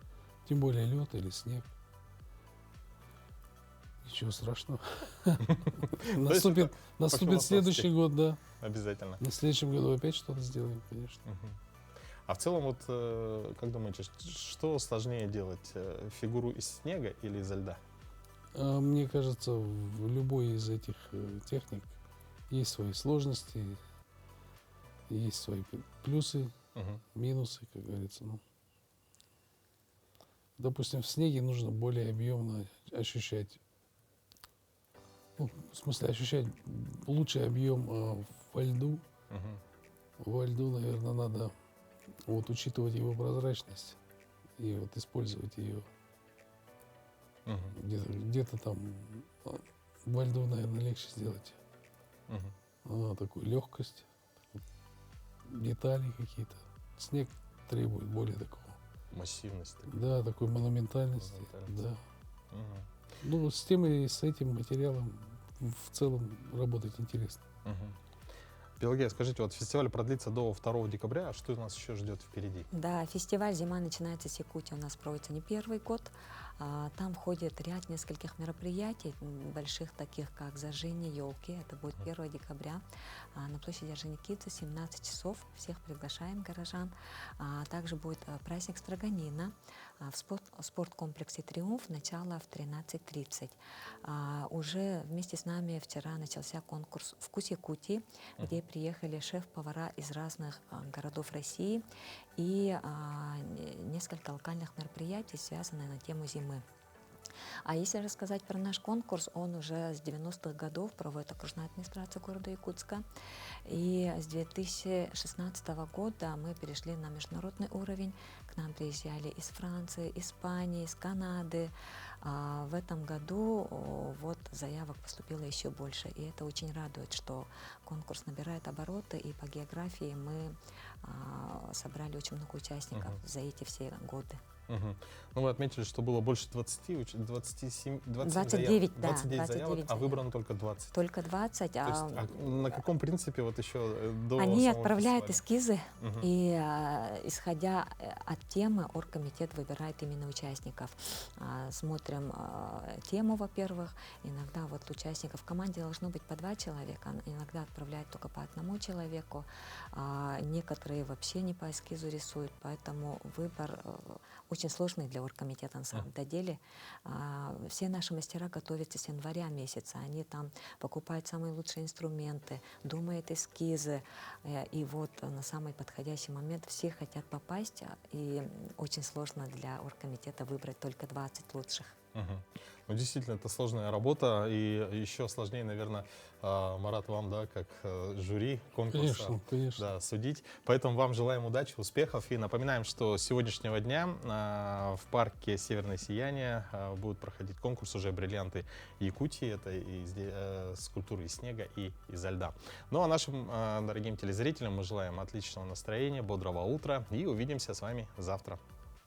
Speaker 7: Тем более лед или снег. Ничего страшного. Наступит следующий год, да.
Speaker 1: Обязательно.
Speaker 7: На следующем году опять что-то сделаем, конечно.
Speaker 1: А в целом, вот как думаете, что сложнее делать? Фигуру из снега или изо льда?
Speaker 7: Мне кажется, в любой из этих техник есть свои сложности, есть свои плюсы, минусы, как говорится. Ну, допустим, в снеге нужно более объемно ощущать, ну, в смысле, ощущать лучший объем во льду. Во льду, наверное, надо вот учитывать его прозрачность и вот использовать ее. Где-то там во льду, наверное, легче сделать такую легкость, детали какие-то. Снег требует более такого
Speaker 1: массивности.
Speaker 7: Да, такой монументальности. Да. Ну, с тем и с этим материалом в целом работать интересно.
Speaker 1: Пелагея, скажите, вот фестиваль продлится до 2 декабря, а что у нас еще ждет впереди?
Speaker 6: Да, фестиваль «Зима начинается с Якутии» у нас проводится не первый год. Там входит ряд нескольких мероприятий, больших таких, как зажжение елки, это будет 1 декабря, на площади Орджоникидзе, 17 часов, всех приглашаем горожан. Также будет праздник Строганина в спорткомплексе «Триумф», начало в 13:30. Уже вместе с нами вчера начался конкурс «Вкус Якутии», где приехали шеф-повара из разных городов России и несколько локальных мероприятий, связанных на тему зимы. А если рассказать про наш конкурс, он уже с 90-х годов проводит окружная администрация города Якутска. И с 2016 года мы перешли на международный уровень. К нам приезжали из Франции, Испании, из Канады. В этом году вот заявок поступило еще больше. И это очень радует, что конкурс набирает обороты. И по географии мы собрали очень много участников за эти все годы.
Speaker 1: Ну, вы отметили, что было больше 20, 27,
Speaker 6: 29, да,
Speaker 1: 29 заявок, а
Speaker 6: заявок.
Speaker 1: выбрано только 20.
Speaker 6: Только 20.
Speaker 1: То есть, на каком принципе вот еще до
Speaker 6: Они
Speaker 1: самого
Speaker 6: отправляют
Speaker 1: фестиваля?
Speaker 6: эскизы, и исходя от темы, оргкомитет выбирает именно участников. Смотрим тему, во-первых. Иногда вот участников в команде должно быть по 2 человека, иногда отправляют только по 1 человеку. Некоторые вообще не по эскизу рисуют, поэтому выбор очень сложный для оргкомитета на самом деле. Все наши мастера готовятся с января месяца. Они там покупают самые лучшие инструменты, думают эскизы. И вот на самый подходящий момент все хотят попасть. И очень сложно для оргкомитета выбрать только 20 лучших.
Speaker 1: Ну, действительно, это сложная работа, и еще сложнее, наверное, Марат, вам, да, как жюри конкурса,
Speaker 7: Конечно.
Speaker 1: Да, судить. Поэтому вам желаем удачи, успехов, и напоминаем, что с сегодняшнего дня в парке «Северное сияние» будет проходить конкурс уже «Бриллианты Якутии». Это скульптуры из снега и изо льда. Ну а нашим дорогим телезрителям мы желаем отличного настроения, бодрого утра, и увидимся с вами завтра.